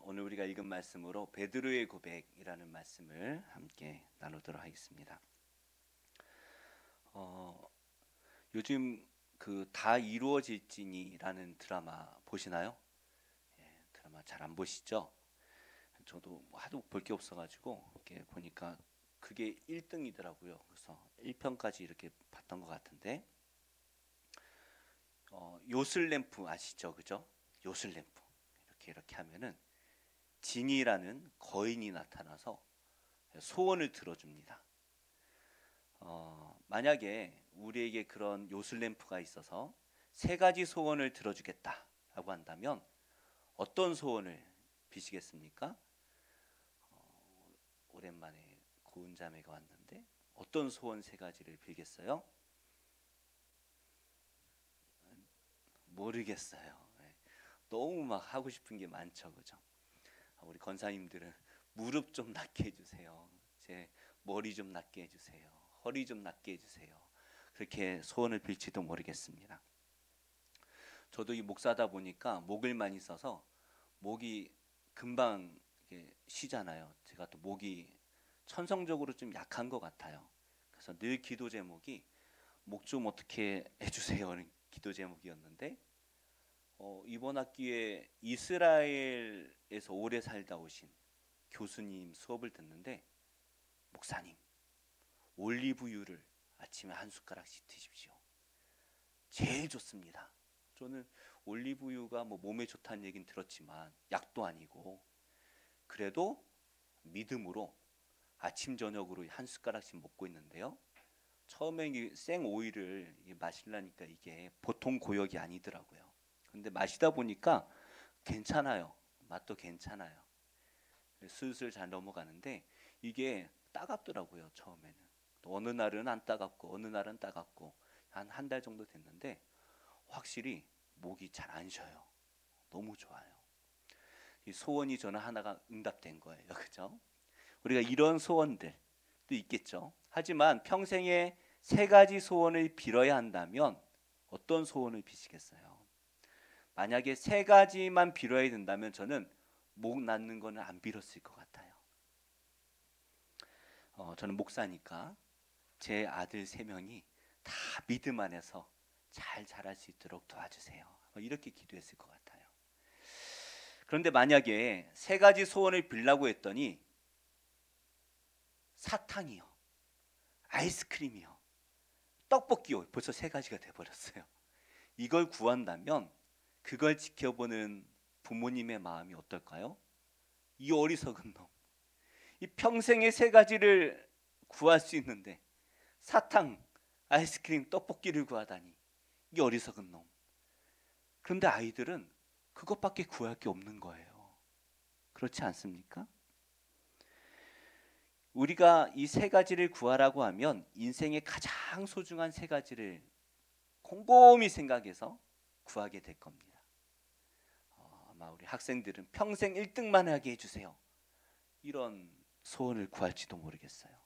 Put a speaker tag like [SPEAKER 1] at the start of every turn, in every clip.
[SPEAKER 1] 오늘 우리가 읽은 말씀으로 베드로의 고백이라는 말씀을 함께 나누도록 하겠습니다. 요즘 그 다 이루어질지니라는 드라마 보시나요? 예, 드라마 잘 안 보시죠? 저도 하도 볼 게 없어가지고 이렇게 보니까 그게 1등이더라고요. 그래서 1편까지 이렇게 봤던 것 같은데 요술램프 아시죠? 그죠? 요술램프 이렇게 하면은 진이라는 거인이 나타나서 소원을 들어줍니다. 만약에 우리에게 그런 요술램프가 있어서 세 가지 소원을 들어주겠다라고 한다면 어떤 소원을 비시겠습니까? 오랜만에 고운 자매가 왔는데 어떤 소원 세 가지를 빌겠어요? 모르겠어요. 네. 너무 막 하고 싶은 게 많죠, 그죠? 우리 권사님들은 무릎 좀 낫게 해주세요. 제 머리 좀 낫게 해주세요. 허리 좀 낫게 해주세요. 그렇게 소원을 빌지도 모르겠습니다. 저도 이 목사다 보니까 목을 많이 써서 목이 금방 쉬잖아요. 제가 또 목이 천성적으로 좀 약한 것 같아요. 그래서 늘 기도 제목이 목 좀 어떻게 해주세요는 기도 제목이었는데 이번 학기에 이스라엘에서 오래 살다 오신 교수님 수업을 듣는데 목사님 올리브유를 아침에 한 숟가락씩 드십시오. 제일 좋습니다. 저는 올리브유가 뭐 몸에 좋다는 얘기는 들었지만 약도 아니고 그래도 믿음으로 아침 저녁으로 한 숟가락씩 먹고 있는데요. 처음에 이 생 오일을 마시려니까 이게 보통 고역이 아니더라고요. 근데 마시다 보니까 괜찮아요. 맛도 괜찮아요. 슬슬 잘 넘어가는데 이게 따갑더라고요. 처음에는. 또 어느 날은 안 따갑고 어느 날은 따갑고 한 달 정도 됐는데 확실히 목이 잘 안 쉬어요. 너무 좋아요. 이 소원이 저는 하나가 응답된 거예요. 그죠? 우리가 이런 소원들도 있겠죠. 하지만 평생에 세 가지 소원을 빌어야 한다면 어떤 소원을 비시겠어요? 만약에 세 가지만 빌어야 된다면 저는 목 낳는 거는 안 빌었을 것 같아요. 저는 목사니까 제 아들 세 명이 다 믿음 안에서 잘 자랄 수 있도록 도와주세요. 이렇게 기도했을 것 같아요. 그런데 만약에 세 가지 소원을 빌라고 했더니 사탕이요, 아이스크림이요, 떡볶이요, 벌써 세 가지가 돼버렸어요. 이걸 구한다면 그걸 지켜보는 부모님의 마음이 어떨까요? 이 어리석은 놈, 이 평생의 세 가지를 구할 수 있는데 사탕, 아이스크림, 떡볶이를 구하다니 이 어리석은 놈. 그런데 아이들은 그것밖에 구할 게 없는 거예요. 그렇지 않습니까? 우리가 이 세 가지를 구하라고 하면 인생의 가장 소중한 세 가지를 곰곰이 생각해서 구하게 될 겁니다. 아마 우리 학생들은 평생 1등만 하게 해주세요. 이런 소원을 구할지도 모르겠어요.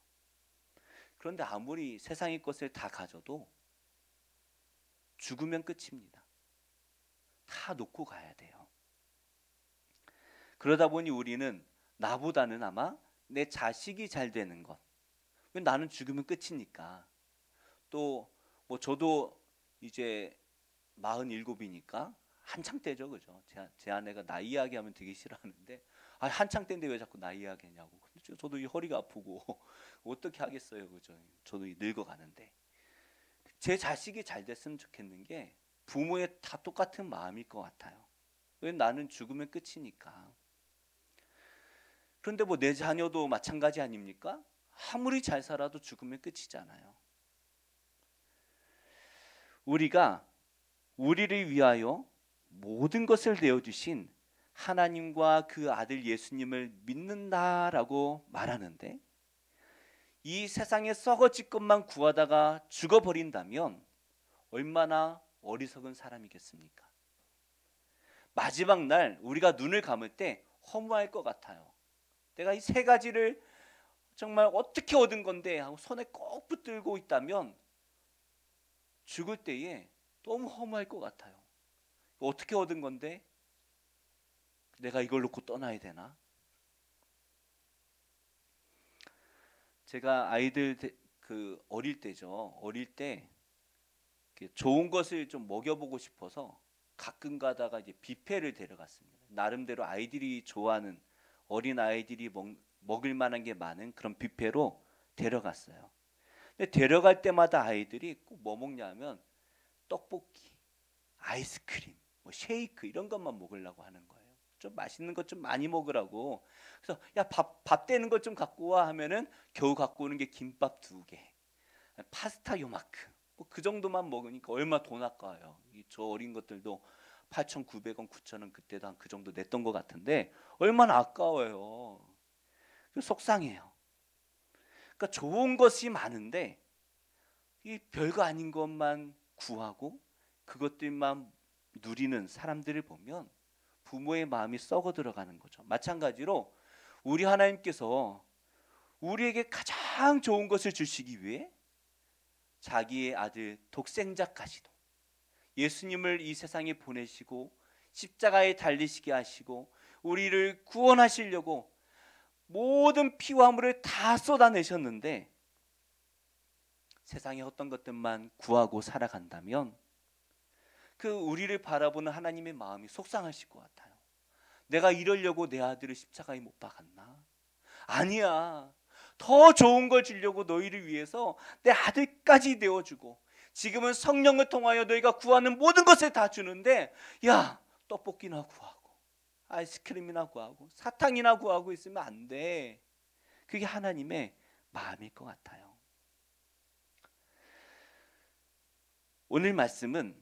[SPEAKER 1] 그런데 아무리 세상의 것을 다 가져도 죽으면 끝입니다. 다 놓고 가야 돼요. 그러다 보니 우리는 나보다는 아마 내 자식이 잘 되는 것. 왜 나는 죽으면 끝이니까. 또 뭐 저도 이제 47이니까 한창 때죠, 그죠? 제 아내가 나이 이야기하면 되게 싫어하는데, 한창 때인데 왜 자꾸 나이 이야기하냐고. 근데 저도 이 허리가 아프고 어떻게 하겠어요, 그죠? 저도 늙어가는데 제 자식이 잘 됐으면 좋겠는 게 부모의 다 똑같은 마음일 것 같아요. 왜 나는 죽으면 끝이니까. 그런데 뭐 내 자녀도 마찬가지 아닙니까? 아무리 잘 살아도 죽으면 끝이잖아요. 우리가 우리를 위하여 모든 것을 내어주신 하나님과 그 아들 예수님을 믿는다라고 말하는데 이 세상에 썩어질 것만 구하다가 죽어버린다면 얼마나 어리석은 사람이겠습니까? 마지막 날 우리가 눈을 감을 때 허무할 것 같아요. 내가 이 세 가지를 정말 어떻게 얻은 건데 하고 손에 꼭 붙들고 있다면 죽을 때에 너무 허무할 것 같아요. 어떻게 얻은 건데? 내가 이걸 놓고 떠나야 되나? 제가 아이들 어릴 때죠. 어릴 때 좋은 것을 좀 먹여보고 싶어서 가끔 가다가 이제 뷔페를 데려갔습니다. 나름대로 아이들이 좋아하는, 어린 아이들이 먹을 만한 게 많은 그런 뷔페로 데려갔어요. 근데 데려갈 때마다 아이들이 꼭 뭐 먹냐면 떡볶이, 아이스크림, 뭐 쉐이크 이런 것만 먹으려고 하는 거예요. 좀 맛있는 것 좀 많이 먹으라고. 그래서 야, 밥 되는 것 좀 갖고 와 하면은 겨우 갖고 오는 게 김밥 2개, 파스타 요만큼, 뭐 그 정도만 먹으니까 얼마 돈 아까워요. 저 어린 것들도 8,900원, 9,000원 그때도 한 그 정도 냈던 것 같은데 얼마나 아까워요. 속상해요. 그러니까 좋은 것이 많은데 이 별거 아닌 것만 구하고 그것들만 누리는 사람들을 보면 부모의 마음이 썩어 들어가는 거죠. 마찬가지로 우리 하나님께서 우리에게 가장 좋은 것을 주시기 위해 자기의 아들 독생자까지도, 예수님을 이 세상에 보내시고 십자가에 달리시게 하시고 우리를 구원하시려고 모든 피와 물을 다 쏟아내셨는데 세상의 어떤 것들만 구하고 살아간다면 그 우리를 바라보는 하나님의 마음이 속상하실 것 같아요. 내가 이러려고 내 아들을 십자가에 못 박았나? 아니야. 더 좋은 걸 주려고 너희를 위해서 내 아들까지 내어주고 지금은 성령을 통하여 너희가 구하는 모든 것을 다 주는데, 야, 떡볶이나 구하고 아이스크림이나 구하고 사탕이나 구하고 있으면 안 돼. 그게 하나님의 마음일 것 같아요. 오늘 말씀은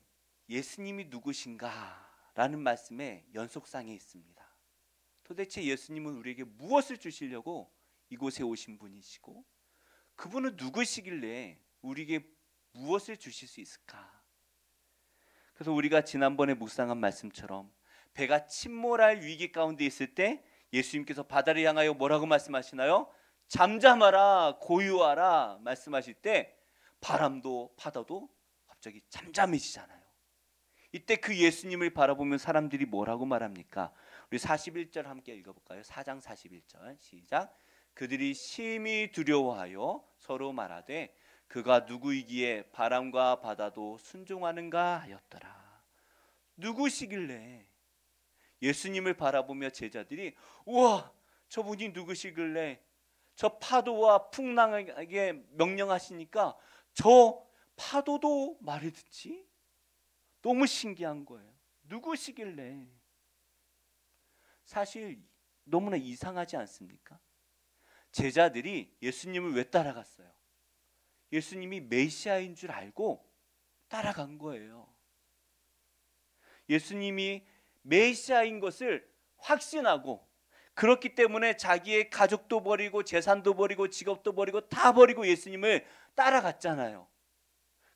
[SPEAKER 1] 예수님이 누구신가 라는 말씀의 연속상에 있습니다. 도대체 예수님은 우리에게 무엇을 주시려고 이곳에 오신 분이시고 그분은 누구시길래 우리에게 무엇을 주실 수 있을까? 그래서 우리가 지난번에 묵상한 말씀처럼 배가 침몰할 위기 가운데 있을 때 예수님께서 바다를 향하여 뭐라고 말씀하시나요? 잠잠하라, 고요하라 말씀하실 때 바람도 바다도 갑자기 잠잠해지잖아요. 이때 그 예수님을 바라보면 사람들이 뭐라고 말합니까? 우리 41절 함께 읽어볼까요? 4장 41절 시작. 그들이 심히 두려워하여 서로 말하되 그가 누구이기에 바람과 바다도 순종하는가 하였더라. 누구시길래? 예수님을 바라보며 제자들이 우와, 저분이 누구시길래 저 파도와 풍랑에게 명령하시니까 저 파도도 말을 듣지? 너무 신기한 거예요. 누구시길래? 사실 너무나 이상하지 않습니까? 제자들이 예수님을 왜 따라갔어요? 예수님이 메시아인 줄 알고 따라간 거예요. 예수님이 메시아인 것을 확신하고 그렇기 때문에 자기의 가족도 버리고 재산도 버리고 직업도 버리고 다 버리고 예수님을 따라갔잖아요.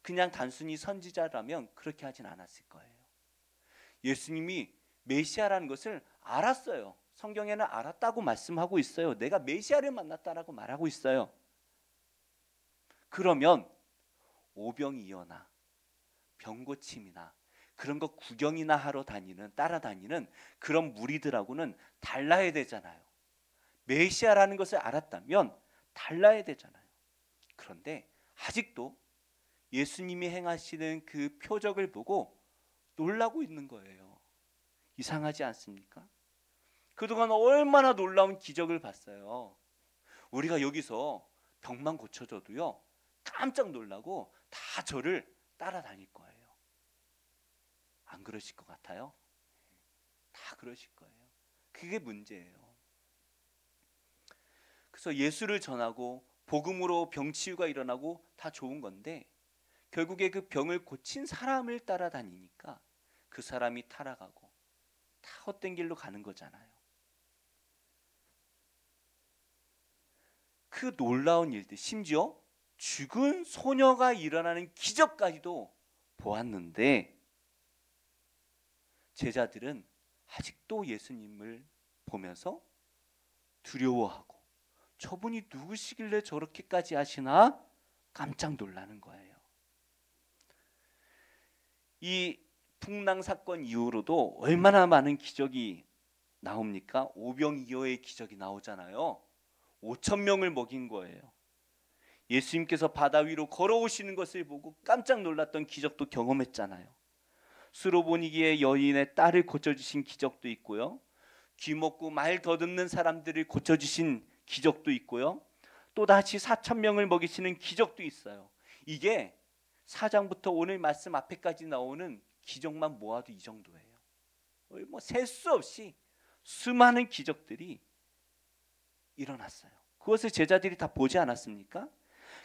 [SPEAKER 1] 그냥 단순히 선지자라면 그렇게 하진 않았을 거예요. 예수님이 메시아라는 것을 알았어요. 성경에는 알았다고 말씀하고 있어요. 내가 메시아를 만났다라고 말하고 있어요. 그러면 오병이어나 병고침이나 그런 거 구경이나 하러 따라다니는 그런 무리들하고는 달라야 되잖아요. 메시아라는 것을 알았다면 달라야 되잖아요. 그런데 아직도 예수님이 행하시는 그 표적을 보고 놀라고 있는 거예요. 이상하지 않습니까? 그동안 얼마나 놀라운 기적을 봤어요. 우리가 여기서 병만 고쳐줘도요 깜짝 놀라고 다 저를 따라다닐 거예요. 안 그러실 것 같아요? 다 그러실 거예요. 그게 문제예요. 그래서 예수를 전하고 복음으로 병치유가 일어나고 다 좋은 건데 결국에 그 병을 고친 사람을 따라다니니까 그 사람이 타락하고 다 헛된 길로 가는 거잖아요. 그 놀라운 일들, 심지어 죽은 소녀가 일어나는 기적까지도 보았는데 제자들은 아직도 예수님을 보면서 두려워하고 저분이 누구시길래 저렇게까지 하시나 깜짝 놀라는 거예요. 이 풍랑 사건 이후로도 얼마나 많은 기적이 나옵니까? 오병이어의 기적이 나오잖아요. 5천 명을 먹인 거예요. 예수님께서 바다 위로 걸어오시는 것을 보고 깜짝 놀랐던 기적도 경험했잖아요. 수로보니기의 여인의 딸을 고쳐주신 기적도 있고요. 귀 먹고 말 더듬는 사람들을 고쳐주신 기적도 있고요. 또다시 4천 명을 먹이시는 기적도 있어요. 이게 4장부터 오늘 말씀 앞에까지 나오는 기적만 모아도 이 정도예요. 뭐 셀 수 없이 수많은 기적들이 일어났어요. 그것을 제자들이 다 보지 않았습니까?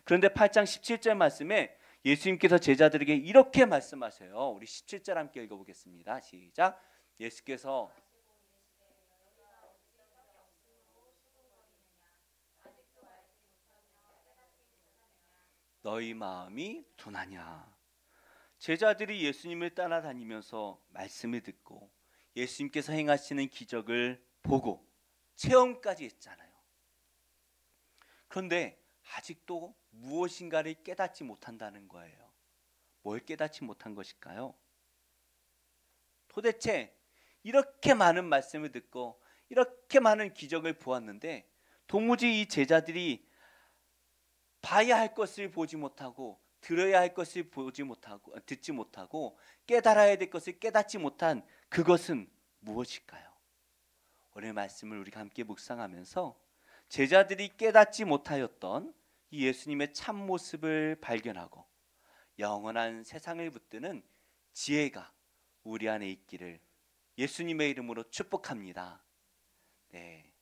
[SPEAKER 1] 그런데 8장 17절 말씀에 예수님께서 제자들에게 이렇게 말씀하세요. 우리 17절 함께 읽어보겠습니다. 시작. 예수께서 너희 마음이 둔하냐. 제자들이 예수님을 따라다니면서 말씀을 듣고 예수님께서 행하시는 기적을 보고 체험까지 했잖아요. 그런데 아직도 무엇인가를 깨닫지 못한다는 거예요. 뭘 깨닫지 못한 것일까요? 도대체 이렇게 많은 말씀을 듣고 이렇게 많은 기적을 보았는데 도무지 이 제자들이 봐야 할 것을 보지 못하고 들어야 할 것을 보지 못하고 듣지 못하고 깨달아야 될 것을 깨닫지 못한 그것은 무엇일까요? 오늘 말씀을 우리가 함께 묵상하면서 제자들이 깨닫지 못하였던 이 예수님의 참모습을 발견하고 영원한 세상을 붙드는 지혜가 우리 안에 있기를 예수님의 이름으로 축복합니다. 네,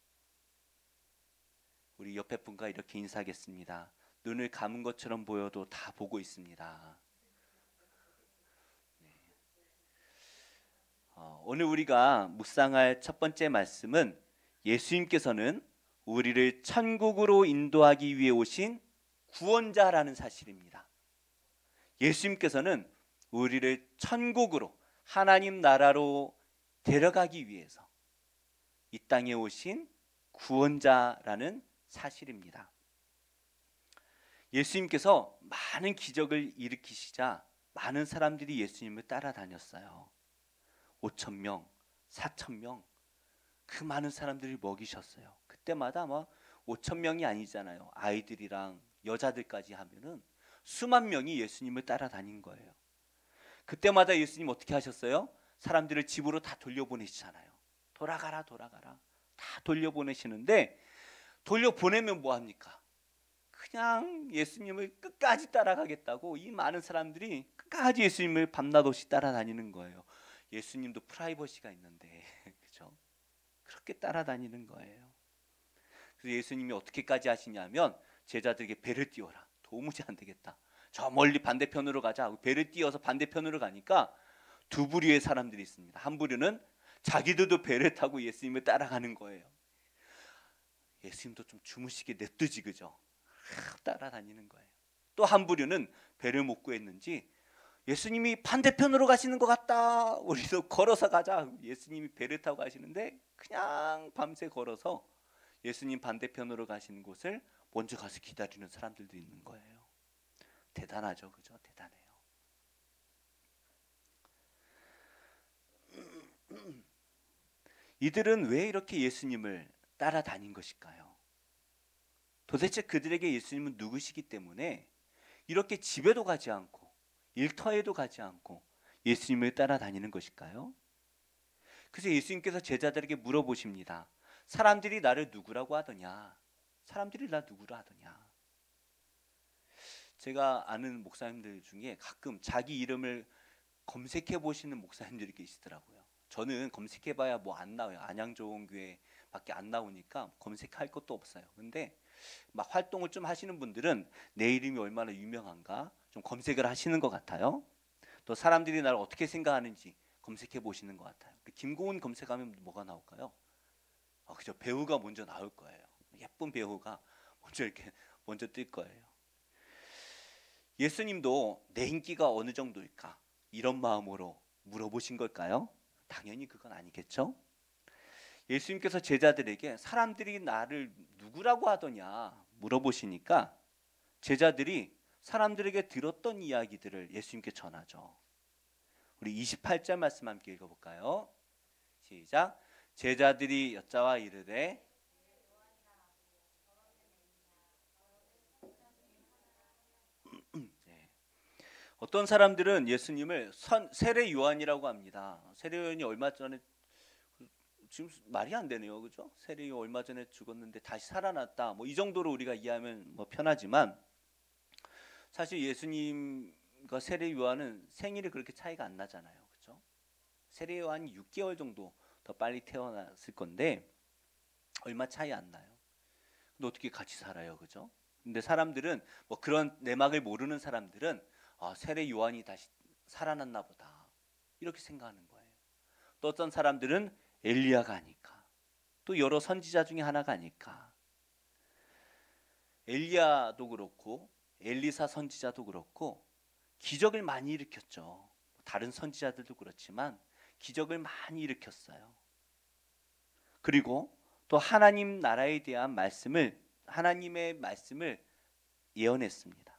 [SPEAKER 1] 우리 옆에 분과 이렇게 인사하겠습니다. 눈을 감은 것처럼 보여도 다 보고 있습니다. 네. 오늘 우리가 묵상할 첫 번째 말씀은 예수님께서는 우리를 천국으로 인도하기 위해 오신 구원자라는 사실입니다. 예수님께서는 우리를 천국으로 하나님 나라로 데려가기 위해서 이 땅에 오신 구원자라는 사실입니다. 예수님께서 많은 기적을 일으키시자 많은 사람들이 예수님을 따라다녔어요. 5천 명, 4천 명, 그 많은 사람들을 먹이셨어요. 그때마다 막 5천 명이 아니잖아요. 아이들이랑 여자들까지 하면은 수만 명이 예수님을 따라다닌 거예요. 그때마다 예수님 어떻게 하셨어요? 사람들을 집으로 다 돌려보내시잖아요. 돌아가라 돌아가라 다 돌려보내시는데 돌려보내면 뭐합니까? 그냥 예수님을 끝까지 따라가겠다고 이 많은 사람들이 끝까지 예수님을 밤낮 없이 따라다니는 거예요. 예수님도 프라이버시가 있는데 그렇죠? 그렇게 따라다니는 거예요. 그래서 예수님이 어떻게까지 하시냐면 제자들에게 배를 띄워라. 도무지 안 되겠다. 저 멀리 반대편으로 가자. 배를 띄워서 반대편으로 가니까 두 부류의 사람들이 있습니다. 한 부류는 자기들도 배를 타고 예수님을 따라가는 거예요. 예수님도 좀 주무시게 냅두지 그죠? 따라다니는 거예요. 또 한 부류는 배를 못 구했는지 예수님이 반대편으로 가시는 것 같다. 우리도 걸어서 가자. 예수님이 배를 타고 가시는데 그냥 밤새 걸어서 예수님 반대편으로 가시는 곳을 먼저 가서 기다리는 사람들도 있는 거예요. 대단하죠, 그죠? 대단해요. 이들은 왜 이렇게 예수님을 따라다닌 것일까요? 도대체 그들에게 예수님은 누구시기 때문에 이렇게 집에도 가지 않고 일터에도 가지 않고 예수님을 따라다니는 것일까요? 그래서 예수님께서 제자들에게 물어보십니다. 사람들이 나를 누구라고 하더냐? 사람들이 나 누구라 하더냐? 제가 아는 목사님들 중에 가끔 자기 이름을 검색해 보시는 목사님들이 계시더라고요. 저는 검색해봐야 뭐 안 나와요. 안양조원교회밖에 안 나오니까 검색할 것도 없어요. 근데 막 활동을 좀 하시는 분들은 내 이름이 얼마나 유명한가 좀 검색을 하시는 것 같아요. 또 사람들이 나를 어떻게 생각하는지 검색해 보시는 것 같아요. 김고은 검색하면 뭐가 나올까요? 그죠. 배우가 먼저 나올 거예요. 예쁜 배우가 먼저 이렇게 먼저 뜰 거예요. 예수님도 내 인기가 어느 정도일까? 이런 마음으로 물어보신 걸까요? 당연히 그건 아니겠죠. 예수님께서 제자들에게 사람들이 나를 누구라고 하더냐 물어보시니까 제자들이 사람들에게 들었던 이야기들을 예수님께 전하죠. 우리 28절 말씀 함께 읽어볼까요? 시작. 제자들이 여짜와 이르되 네. 어떤 사람들은 예수님을 세례 요한이라고 합니다. 세례 요한이 얼마 전에 지금 말이 안 되네요, 그죠? 세례 요한 얼마 전에 죽었는데 다시 살아났다. 뭐 이 정도로 우리가 이해하면 뭐 편하지만 사실 예수님과 세례 요한은 생일이 그렇게 차이가 안 나잖아요, 그죠? 세례 요한이 6개월 정도 더 빨리 태어났을 건데 얼마 차이 안 나요. 근데 어떻게 같이 살아요, 그죠? 근데 사람들은 뭐 그런 내막을 모르는 사람들은 세례 요한이 다시 살아났나 보다 이렇게 생각하는 거예요. 또 어떤 사람들은 엘리야가 아닐까, 또 여러 선지자 중에 하나가 아닐까. 엘리야도 그렇고 엘리사 선지자도 그렇고 기적을 많이 일으켰죠. 다른 선지자들도 그렇지만 기적을 많이 일으켰어요. 그리고 또 하나님 나라에 대한 하나님의 말씀을 예언했습니다.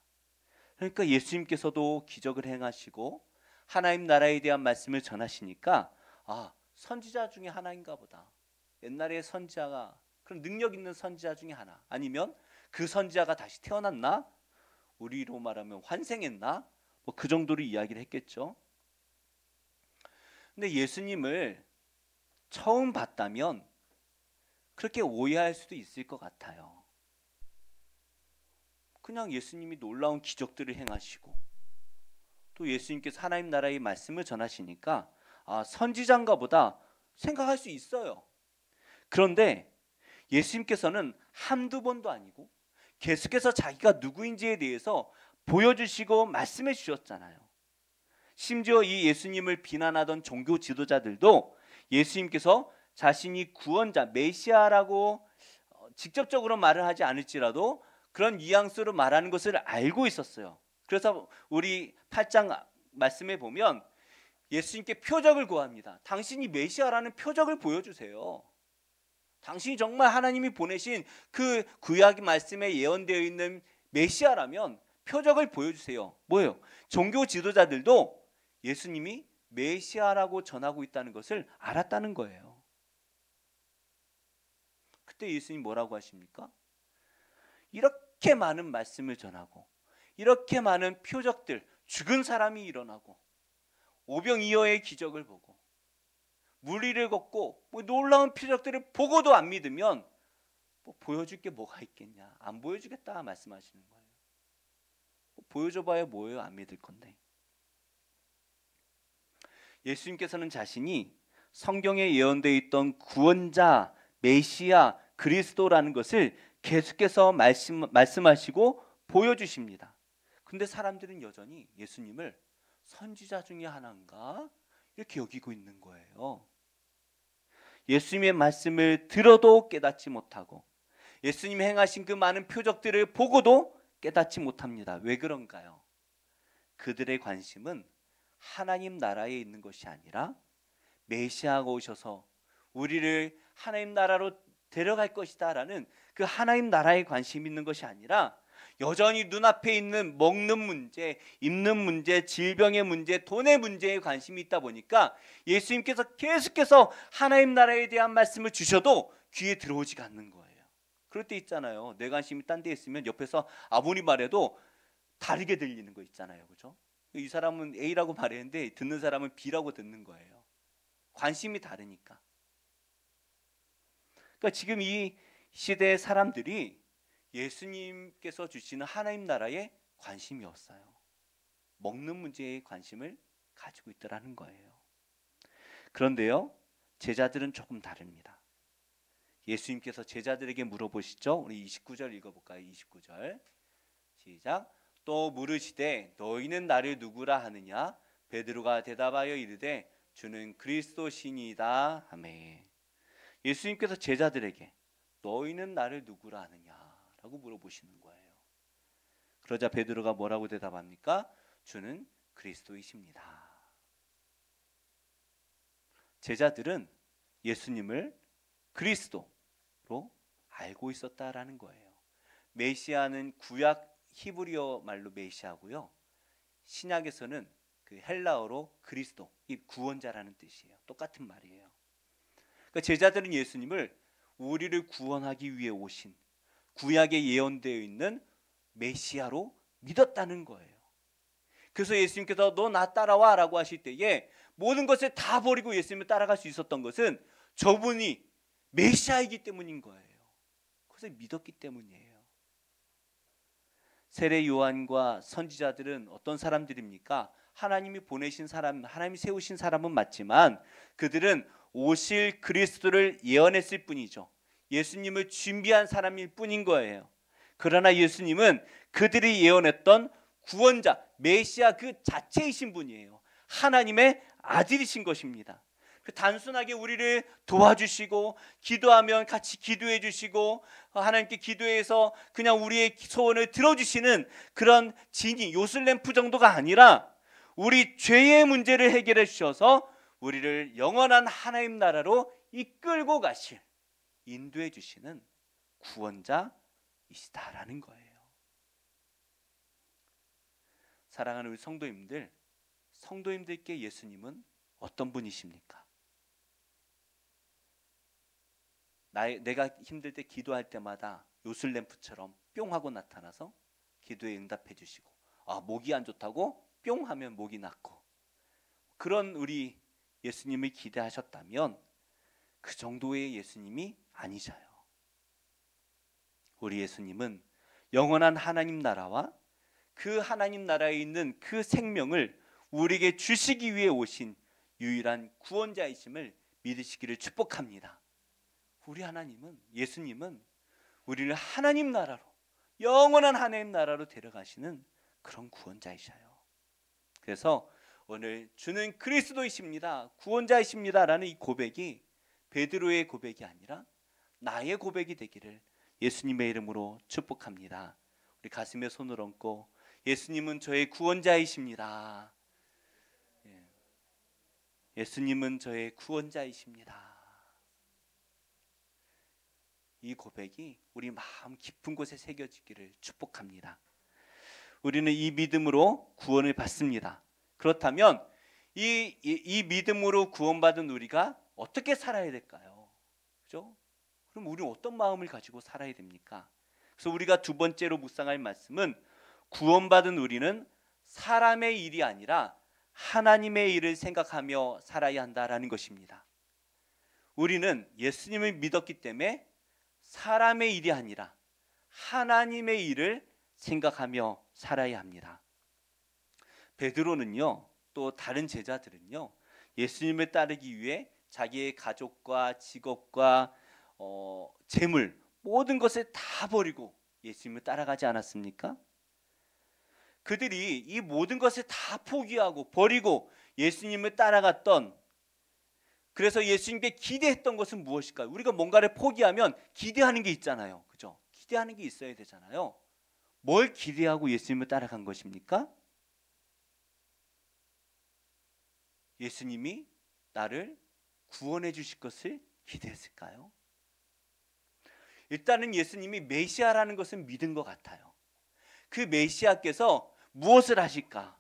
[SPEAKER 1] 그러니까 예수님께서도 기적을 행하시고 하나님 나라에 대한 말씀을 전하시니까 선지자 중에 하나인가 보다. 옛날에 선지자가 그런 능력 있는 선지자 중에 하나, 아니면 그 선지자가 다시 태어났나? 우리로 말하면 환생했나? 뭐 그 정도로 이야기를 했겠죠. 근데 예수님을 처음 봤다면 그렇게 오해할 수도 있을 것 같아요. 그냥 예수님이 놀라운 기적들을 행하시고 또 예수님께서 하나님 나라의 말씀을 전하시니까 선지자인가 보다 생각할 수 있어요. 그런데 예수님께서는 한두 번도 아니고 계속해서 자기가 누구인지에 대해서 보여주시고 말씀해 주셨잖아요. 심지어 이 예수님을 비난하던 종교 지도자들도 예수님께서 자신이 구원자, 메시아라고 직접적으로 말을 하지 않을지라도 그런 뉘앙스로 말하는 것을 알고 있었어요. 그래서 우리 8장 말씀에 보면 예수님께 표적을 구합니다. 당신이 메시아라는 표적을 보여주세요. 당신이 정말 하나님이 보내신 그 구약 말씀에 예언되어 있는 메시아라면 표적을 보여주세요. 뭐예요? 종교 지도자들도 예수님이 메시아라고 전하고 있다는 것을 알았다는 거예요. 그때 예수님 뭐라고 하십니까? 이렇게 많은 말씀을 전하고 이렇게 많은 표적들, 죽은 사람이 일어나고 오병이어의 기적을 보고 물 위를 걷고 뭐 놀라운 표적들을 보고도 안 믿으면 뭐 보여줄 게 뭐가 있겠냐, 안 보여주겠다 말씀하시는 거예요. 뭐 보여줘봐야 뭐예요, 안 믿을 건데. 예수님께서는 자신이 성경에 예언되어 있던 구원자, 메시아, 그리스도라는 것을 계속해서 말씀하시고 보여주십니다. 근데 사람들은 여전히 예수님을 선지자 중에 하나인가 이렇게 여기고 있는 거예요. 예수님의 말씀을 들어도 깨닫지 못하고 예수님이 행하신 그 많은 표적들을 보고도 깨닫지 못합니다. 왜 그런가요? 그들의 관심은 하나님 나라에 있는 것이 아니라 메시아가 오셔서 우리를 하나님 나라로 데려갈 것이다 라는 그 하나님 나라에 관심이 있는 것이 아니라 여전히 눈앞에 있는 먹는 문제, 입는 문제, 질병의 문제, 돈의 문제에 관심이 있다 보니까 예수님께서 계속해서 하나님 나라에 대한 말씀을 주셔도 귀에 들어오지가 않는 거예요. 그럴 때 있잖아요. 내 관심이 딴 데 있으면 옆에서 아무리 말해도 다르게 들리는 거 있잖아요. 그죠? 이 사람은 A라고 말했는데 듣는 사람은 B라고 듣는 거예요. 관심이 다르니까. 그러니까 지금 이 시대의 사람들이 예수님께서 주시는 하나님 나라에 관심이 없어요. 먹는 문제에 관심을 가지고 있더라는 거예요. 그런데요, 제자들은 조금 다릅니다. 예수님께서 제자들에게 물어보시죠. 우리 29절 읽어볼까요? 29절 시작. 또 물으시되 너희는 나를 누구라 하느냐? 베드로가 대답하여 이르되 주는 그리스도시니이다 하매. 예수님께서 제자들에게 너희는 나를 누구라 하느냐라고 물어보시는 거예요. 그러자 베드로가 뭐라고 대답합니까? 주는 그리스도이십니다. 제자들은 예수님을 그리스도로 알고 있었다라는 거예요. 메시아는 구약 히브리어 말로 메시아고요. 신약에서는 그 헬라어로 그리스도, 이 구원자라는 뜻이에요. 똑같은 말이에요. 그러니까 제자들은 예수님을 우리를 구원하기 위해 오신 구약에 예언되어 있는 메시아로 믿었다는 거예요. 그래서 예수님께서 너 나 따라와 라고 하실 때에 모든 것을 다 버리고 예수님을 따라갈 수 있었던 것은 저분이 메시아이기 때문인 거예요. 그것을 믿었기 때문이에요. 세례 요한과 선지자들은 어떤 사람들입니까? 하나님이 보내신 사람, 하나님이 세우신 사람은 맞지만 그들은 오실 그리스도를 예언했을 뿐이죠. 예수님을 준비한 사람일 뿐인 거예요. 그러나 예수님은 그들이 예언했던 구원자, 메시아 그 자체이신 분이에요. 하나님의 아들이신 것입니다. 단순하게 우리를 도와주시고 기도하면 같이 기도해 주시고 하나님께 기도해서 그냥 우리의 소원을 들어주시는 그런 진이 요술램프 정도가 아니라 우리 죄의 문제를 해결해 주셔서 우리를 영원한 하나님 나라로 이끌고 가실, 인도해 주시는 구원자이시다라는 거예요. 사랑하는 우리 성도님들께 예수님은 어떤 분이십니까? 내가 힘들 때 기도할 때마다 요술램프처럼 뿅 하고 나타나서 기도에 응답해 주시고, 목이 안 좋다고 뿅 하면 목이 낫고, 그런 우리 예수님을 기대하셨다면 그 정도의 예수님이 아니셔요. 우리 예수님은 영원한 하나님 나라와 그 하나님 나라에 있는 그 생명을 우리에게 주시기 위해 오신 유일한 구원자이심을 믿으시기를 축복합니다. 우리 하나님은, 예수님은 우리를 하나님 나라로, 영원한 하나님 나라로 데려가시는 그런 구원자이셔요. 그래서 오늘 주는 그리스도이십니다, 구원자이십니다 라는 이 고백이 베드로의 고백이 아니라 나의 고백이 되기를 예수님의 이름으로 축복합니다. 우리 가슴에 손을 얹고 예수님은 저의 구원자이십니다. 예수님은 저의 구원자이십니다. 이 고백이 우리 마음 깊은 곳에 새겨지기를 축복합니다. 우리는 이 믿음으로 구원을 받습니다. 그렇다면 이 믿음으로 구원받은 우리가 어떻게 살아야 될까요? 그죠? 그럼 우리는 어떤 마음을 가지고 살아야 됩니까? 그래서 우리가 두 번째로 묵상할 말씀은 구원받은 우리는 사람의 일이 아니라 하나님의 일을 생각하며 살아야 한다라는 것입니다. 우리는 예수님을 믿었기 때문에 사람의 일이 아니라 하나님의 일을 생각하며 살아야 합니다. 베드로는요, 또 다른 제자들은요, 예수님을 따르기 위해 자기의 가족과 직업과 재물 모든 것을 다 버리고 예수님을 따라가지 않았습니까? 그들이 이 모든 것을 다 포기하고 버리고 예수님을 따라갔던, 그래서 예수님께 기대했던 것은 무엇일까요? 우리가 뭔가를 포기하면 기대하는 게 있잖아요. 그죠? 기대하는 게 있어야 되잖아요. 뭘 기대하고 예수님을 따라간 것입니까? 예수님이 나를 구원해 주실 것을 기대했을까요? 일단은 예수님이 메시아라는 것을 믿은 것 같아요. 그 메시아께서 무엇을 하실까?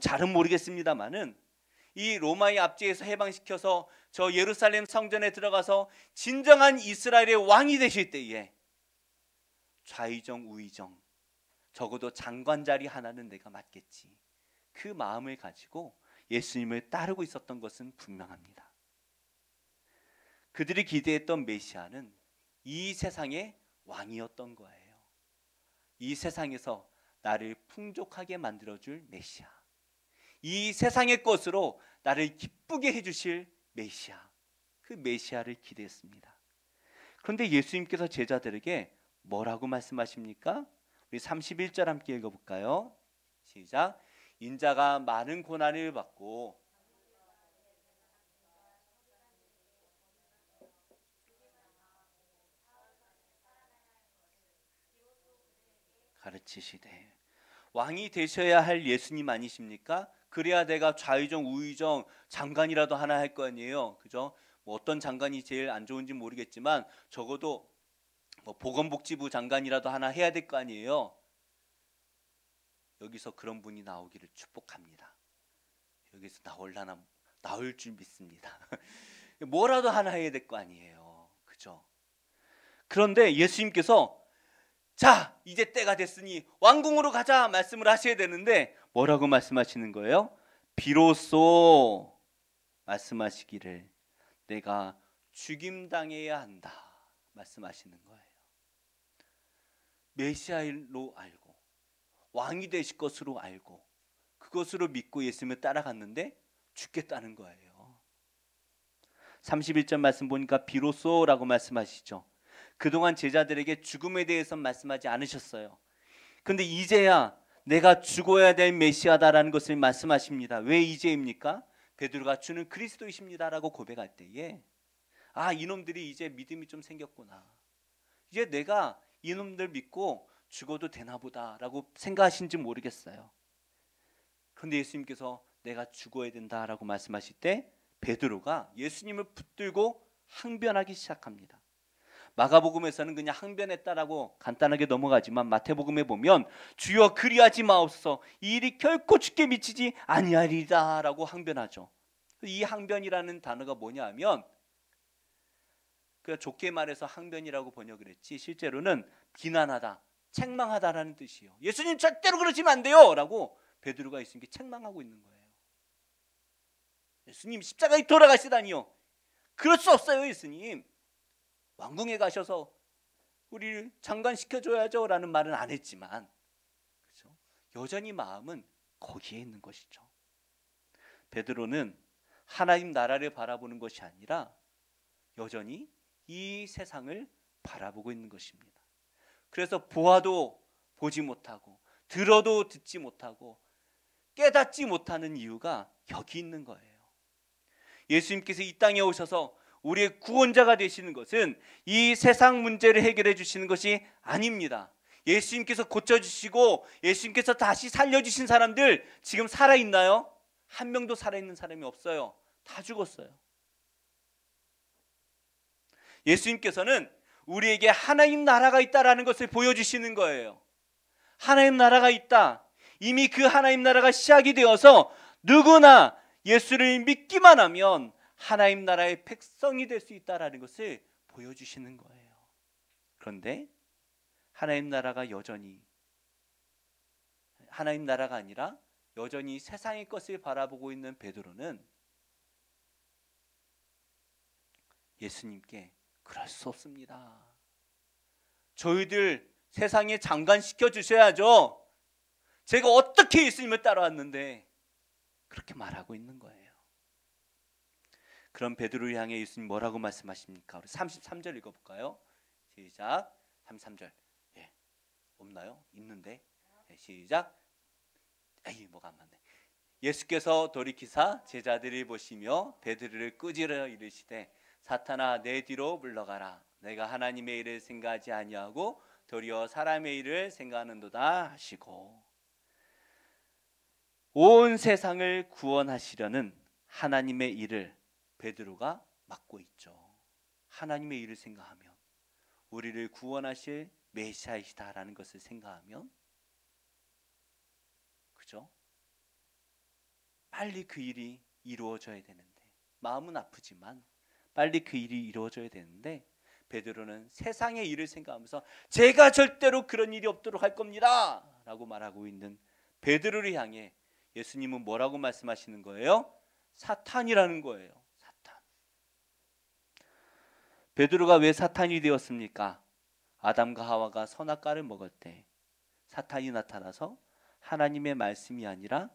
[SPEAKER 1] 잘은 모르겠습니다만은 이 로마의 압제에서 해방시켜서 저 예루살렘 성전에 들어가서 진정한 이스라엘의 왕이 되실 때에 좌의정 우의정 적어도 장관 자리 하나는 내가 맡겠지, 그 마음을 가지고 예수님을 따르고 있었던 것은 분명합니다. 그들이 기대했던 메시아는 이 세상의 왕이었던 거예요. 이 세상에서 나를 풍족하게 만들어줄 메시아, 이 세상의 것으로 나를 기쁘게 해주실 메시아, 그 메시아를 기대했습니다. 그런데 예수님께서 제자들에게 뭐라고 말씀하십니까? 우리 31절 함께 읽어볼까요? 시작. 인자가 많은 고난을 받고 가르치시되, 왕이 되셔야 할 예수님 아니십니까? 그래야 내가 좌의정 우의정 장관이라도 하나 할 거 아니에요. 그죠? 어떤 장관이 제일 안 좋은지 모르겠지만 적어도 보건복지부 장관이라도 하나 해야 될 거 아니에요. 여기서 그런 분이 나오기를 축복합니다. 여기서 나올 줄 믿습니다. 뭐라도 하나 해야 될 거 아니에요. 그죠? 그런데 예수님께서 자, 이제 때가 됐으니 왕궁으로 가자 말씀을 하셔야 되는데 뭐라고 말씀하시는 거예요? 비로소 말씀하시기를 내가 죽임당해야 한다 말씀하시는 거예요. 메시아로 알고 왕이 되실 것으로 알고 그것으로 믿고 예수님을 따라갔는데 죽겠다는 거예요. 31절 말씀 보니까 비로소라고 말씀하시죠. 그동안 제자들에게 죽음에 대해서 말씀하지 않으셨어요. 근데 이제야 내가 죽어야 될 메시아다라는 것을 말씀하십니다. 왜 이제입니까? 베드로가 주는 그리스도이십니다라고 고백할 때에 아, 이놈들이 이제 믿음이 좀 생겼구나. 이제 내가 이놈들 믿고 죽어도 되나 보다라고 생각하신지 모르겠어요. 그런데 예수님께서 내가 죽어야 된다라고 말씀하실 때 베드로가 예수님을 붙들고 항변하기 시작합니다. 마가복음에서는 그냥 항변했다라고 간단하게 넘어가지만 마태복음에 보면 주여 그리하지 마옵소서 이 일이 결코 주께 미치지 아니하리다라고 항변하죠. 이 항변이라는 단어가 뭐냐 하면 그 좋게 말해서 항변이라고 번역을 했지 실제로는 비난하다, 책망하다라는 뜻이에요. 예수님 절대로 그러시면 안 돼요 라고 베드로가 예수님께 책망하고 있는 거예요. 예수님 십자가에 돌아가시다니요. 그럴 수 없어요. 예수님 왕궁에 가셔서 우리를 장관시켜줘야죠 라는 말은 안 했지만 그렇죠? 여전히 마음은 거기에 있는 것이죠. 베드로는 하나님 나라를 바라보는 것이 아니라 여전히 이 세상을 바라보고 있는 것입니다. 그래서 보아도 보지 못하고 들어도 듣지 못하고 깨닫지 못하는 이유가 여기 있는 거예요. 예수님께서 이 땅에 오셔서 우리의 구원자가 되시는 것은 이 세상 문제를 해결해 주시는 것이 아닙니다. 예수님께서 고쳐주시고 예수님께서 다시 살려주신 사람들 지금 살아있나요? 한 명도 살아있는 사람이 없어요. 다 죽었어요. 예수님께서는 우리에게 하나님 나라가 있다라는 것을 보여주시는 거예요. 하나님 나라가 있다. 이미 그 하나님 나라가 시작이 되어서 누구나 예수를 믿기만 하면 하나님 나라의 백성이 될 수 있다라는 것을 보여주시는 거예요. 그런데 하나님 나라가 여전히 하나님 나라가 아니라 여전히 세상의 것을 바라보고 있는 베드로는 예수님께 그럴 수 없습니다. 저희들 세상에 장관시켜 주셔야죠. 제가 어떻게 예수님을 따라왔는데 그렇게 말하고 있는 거예요. 그럼 베드로를 향해 예수님 뭐라고 말씀하십니까? 우리 33절 읽어볼까요? 시작. 33절. 예, 없나요? 있는데. 예, 시작. 에이, 뭐가 안 맞네. 예수께서 돌이키사 제자들을 보시며 베드로를 꾸짖어 이르시되 사탄아 내 뒤로 물러가라. 내가 하나님의 일을 생각하지 아니하고 도리어 사람의 일을 생각하는도다 하시고 온 세상을 구원하시려는 하나님의 일을 베드로가 맡고 있죠. 하나님의 일을 생각하면 우리를 구원하실 메시아이시다라는 것을 생각하면 그죠? 빨리 그 일이 이루어져야 되는데 마음은 아프지만 빨리 그 일이 이루어져야 되는데 베드로는 세상의 일을 생각하면서 제가 절대로 그런 일이 없도록 할 겁니다 라고 말하고 있는 베드로를 향해 예수님은 뭐라고 말씀하시는 거예요? 사탄이라는 거예요. 사탄. 베드로가 왜 사탄이 되었습니까? 아담과 하와가 선악과를 먹을 때 사탄이 나타나서 하나님의 말씀이 아니라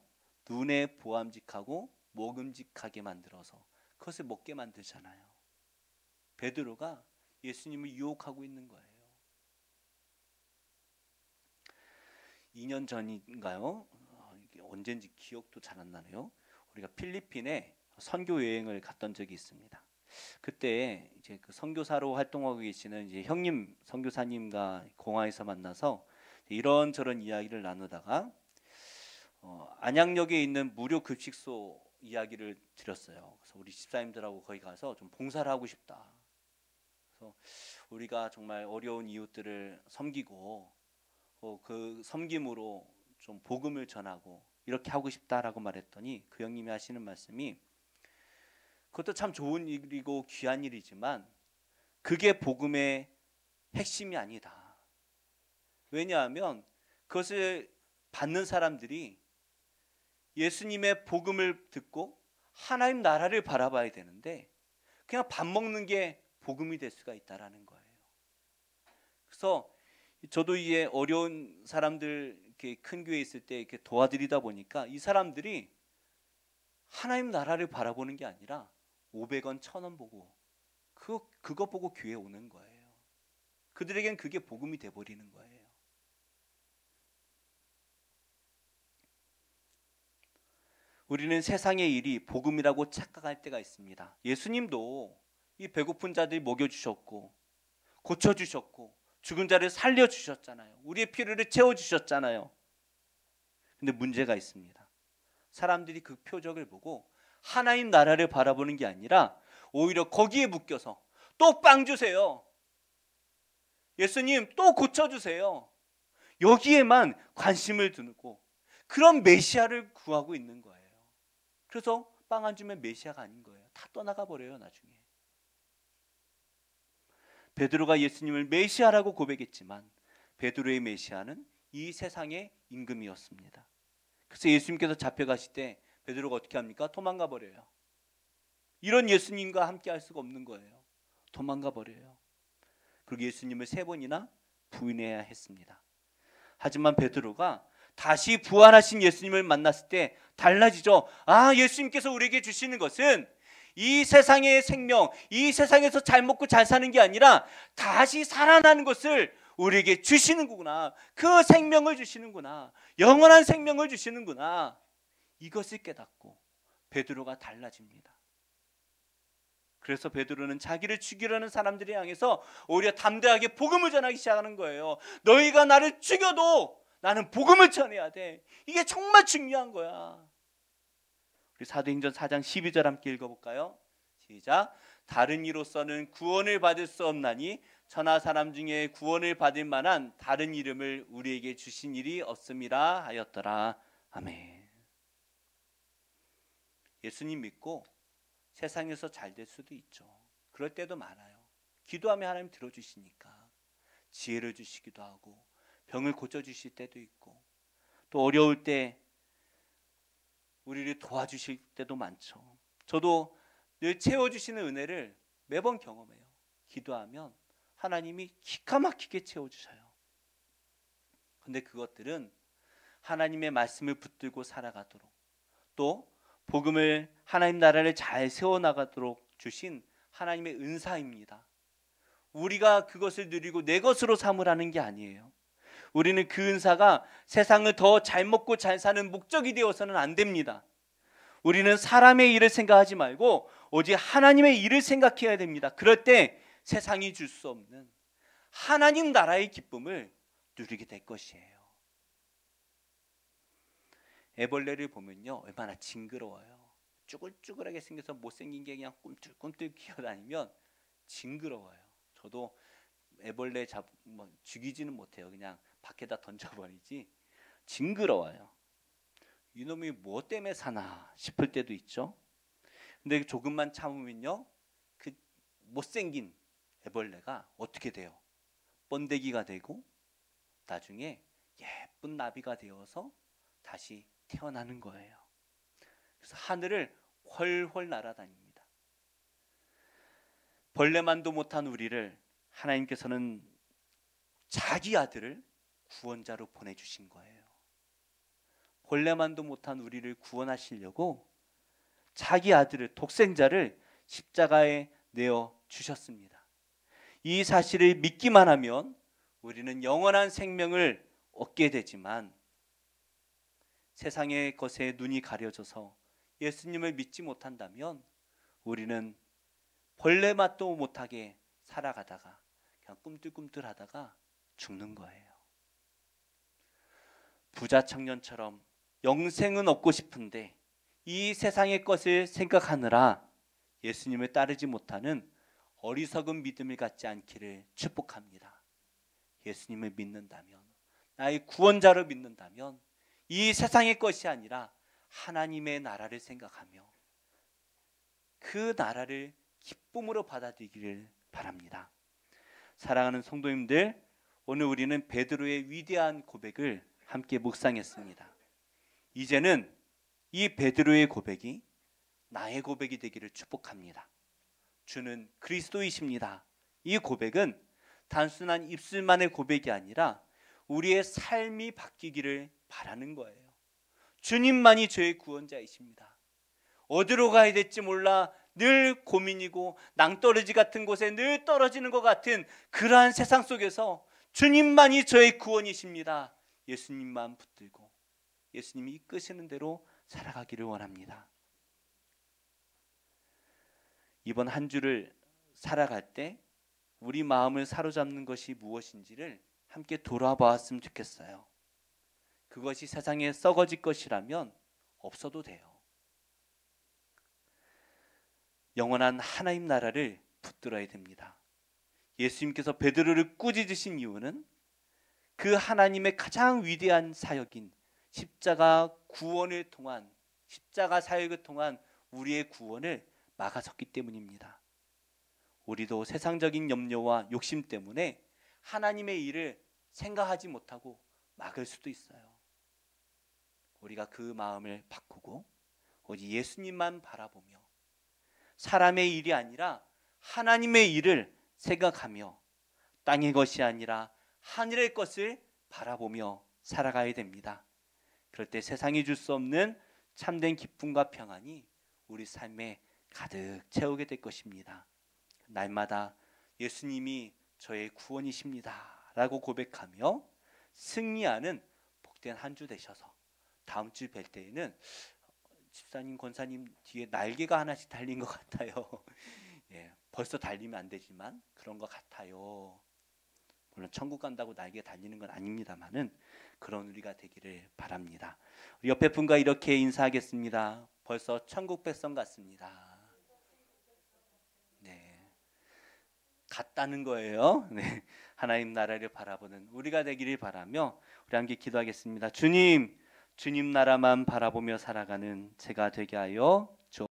[SPEAKER 1] 눈에 보암직하고 먹음직하게 만들어서 그것을 먹게 만들잖아요. 베드로가 예수님을 유혹하고 있는 거예요. 2년 전인가요? 언젠지 기억도 잘 안 나네요. 우리가 필리핀에 선교 여행을 갔던 적이 있습니다. 그때 이제 그 선교사로 활동하고 계시는 이제 형님 선교사님과 공항에서 만나서 이런저런 이야기를 나누다가 안양역에 있는 무료 급식소 이야기를 드렸어요. 그래서 우리 집사님들하고 거기 가서 좀 봉사를 하고 싶다. 그래서 우리가 정말 어려운 이웃들을 섬기고 그 섬김으로 좀 복음을 전하고 이렇게 하고 싶다라고 말했더니 그 형님이 하시는 말씀이 그것도 참 좋은 일이고 귀한 일이지만 그게 복음의 핵심이 아니다. 왜냐하면 그것을 받는 사람들이 예수님의 복음을 듣고 하나님 나라를 바라봐야 되는데 그냥 밥 먹는 게 복음이 될 수가 있다라는 거예요. 그래서 저도 이게 어려운 사람들 이렇게 큰 교회에 있을 때 이렇게 도와드리다 보니까 이 사람들이 하나님 나라를 바라보는 게 아니라 500원, 1000원 보고 그거 보고 교회 오는 거예요. 그들에겐 그게 복음이 돼버리는 거예요. 우리는 세상의 일이 복음이라고 착각할 때가 있습니다. 예수님도 이 배고픈 자들 먹여주셨고 고쳐주셨고 죽은 자를 살려주셨잖아요. 우리의 필요를 채워주셨잖아요. 근데 문제가 있습니다. 사람들이 그 표적을 보고 하나님 나라를 바라보는 게 아니라 오히려 거기에 묶여서 또 빵 주세요. 예수님 또 고쳐주세요. 여기에만 관심을 두고 그런 메시아를 구하고 있는 거예요. 그래서 빵 안 주면 메시아가 아닌 거예요. 다 떠나가 버려요 나중에. 베드로가 예수님을 메시아라고 고백했지만 베드로의 메시아는 이 세상의 임금이었습니다. 그래서 예수님께서 잡혀가실 때 베드로가 어떻게 합니까? 도망가 버려요. 이런 예수님과 함께 할 수가 없는 거예요. 도망가 버려요. 그리고 예수님을 3번이나 부인해야 했습니다. 하지만 베드로가 다시 부활하신 예수님을 만났을 때 달라지죠. 아, 예수님께서 우리에게 주시는 것은 이 세상의 생명, 이 세상에서 잘 먹고 잘 사는 게 아니라 다시 살아나는 것을 우리에게 주시는구나. 그 생명을 주시는구나. 영원한 생명을 주시는구나. 이것을 깨닫고 베드로가 달라집니다. 그래서 베드로는 자기를 죽이려는 사람들을 향해서 오히려 담대하게 복음을 전하기 시작하는 거예요. 너희가 나를 죽여도 나는 복음을 전해야 돼. 이게 정말 중요한 거야. 우리 사도행전 4장 12절 함께 읽어볼까요? 시작. 다른 이로서는 구원을 받을 수 없나니 천하 사람 중에 구원을 받을 만한 다른 이름을 우리에게 주신 일이 없음이라 하였더라. 아멘. 예수님 믿고 세상에서 잘 될 수도 있죠. 그럴 때도 많아요. 기도하면 하나님 들어주시니까 지혜를 주시기도 하고 병을 고쳐주실 때도 있고 또 어려울 때 우리를 도와주실 때도 많죠. 저도 늘 채워주시는 은혜를 매번 경험해요. 기도하면 하나님이 기가 막히게 채워주셔요. 근데 그것들은 하나님의 말씀을 붙들고 살아가도록 또 복음을 하나님 나라를 잘 세워나가도록 주신 하나님의 은사입니다. 우리가 그것을 누리고 내 것으로 삼으라는 게 아니에요. 우리는 그 은사가 세상을 더 잘 먹고 잘 사는 목적이 되어서는 안 됩니다. 우리는 사람의 일을 생각하지 말고 오직 하나님의 일을 생각해야 됩니다. 그럴 때 세상이 줄 수 없는 하나님 나라의 기쁨을 누리게 될 것이에요. 애벌레를 보면요 얼마나 징그러워요. 쭈글쭈글하게 생겨서 못생긴 게 그냥 꿈틀꿈틀 기어다니면 징그러워요. 저도 애벌레 죽이지는 못해요. 그냥 밖에다 던져버리지. 징그러워요. 이놈이 뭐 때문에 사나 싶을 때도 있죠. 근데 조금만 참으면요 그 못생긴 애벌레가 어떻게 돼요? 번데기가 되고 나중에 예쁜 나비가 되어서 다시 태어나는 거예요. 그래서 하늘을 훨훨 날아다닙니다. 벌레만도 못한 우리를 하나님께서는 자기 아들을 구원자로 보내주신 거예요. 벌레만도 못한 우리를 구원하시려고 자기 아들을 독생자를 십자가에 내어 주셨습니다. 이 사실을 믿기만 하면 우리는 영원한 생명을 얻게 되지만 세상의 것에 눈이 가려져서 예수님을 믿지 못한다면 우리는 벌레 맛도 못하게 살아가다가 그냥 꿈틀꿈틀하다가 죽는 거예요. 부자 청년처럼 영생은 얻고 싶은데 이 세상의 것을 생각하느라 예수님을 따르지 못하는 어리석은 믿음을 갖지 않기를 축복합니다. 예수님을 믿는다면, 나의 구원자로 믿는다면 이 세상의 것이 아니라 하나님의 나라를 생각하며 그 나라를 기쁨으로 받아들이기를 바랍니다. 사랑하는 성도님들, 오늘 우리는 베드로의 위대한 고백을 함께 묵상했습니다. 이제는 이 베드로의 고백이 나의 고백이 되기를 축복합니다. 주는 그리스도이십니다. 이 고백은 단순한 입술만의 고백이 아니라 우리의 삶이 바뀌기를 바라는 거예요. 주님만이 저의 구원자이십니다. 어디로 가야 될지 몰라 늘 고민이고 낭떠러지 같은 곳에 늘 떨어지는 것 같은 그러한 세상 속에서 주님만이 저의 구원이십니다. 예수님만 붙들고 예수님이 이끄시는 대로 살아가기를 원합니다. 이번 한 주를 살아갈 때 우리 마음을 사로잡는 것이 무엇인지를 함께 돌아보았으면 좋겠어요. 그것이 세상에 썩어질 것이라면 없어도 돼요. 영원한 하나님 나라를 붙들어야 됩니다. 예수님께서 베드로를 꾸짖으신 이유는 그 하나님의 가장 위대한 사역인 십자가 구원을 통한, 십자가 사역을 통한 우리의 구원을 막아섰기 때문입니다. 우리도 세상적인 염려와 욕심 때문에 하나님의 일을 생각하지 못하고 막을 수도 있어요. 우리가 그 마음을 바꾸고 오직 예수님만 바라보며 사람의 일이 아니라 하나님의 일을 생각하며 땅의 것이 아니라 하늘의 것을 바라보며 살아가야 됩니다. 그럴 때 세상이 줄 수 없는 참된 기쁨과 평안이 우리 삶에 가득 채우게 될 것입니다. 날마다 예수님이 저의 구원이십니다 라고 고백하며 승리하는 복된 한 주 되셔서 다음 주 뵐 때에는 집사님, 권사님 뒤에 날개가 하나씩 달린 것 같아요. 예, 벌써 달리면 안 되지만 그런 것 같아요. 물론 천국 간다고 날개 달리는 건 아닙니다만은 그런 우리가 되기를 바랍니다. 우리 옆에 분과 이렇게 인사하겠습니다. 벌써 천국 백성 같습니다. 네, 같다는 거예요. 네, 하나님 나라를 바라보는 우리가 되기를 바라며 우리 함께 기도하겠습니다. 주님 나라만 바라보며 살아가는 제가 되게 하여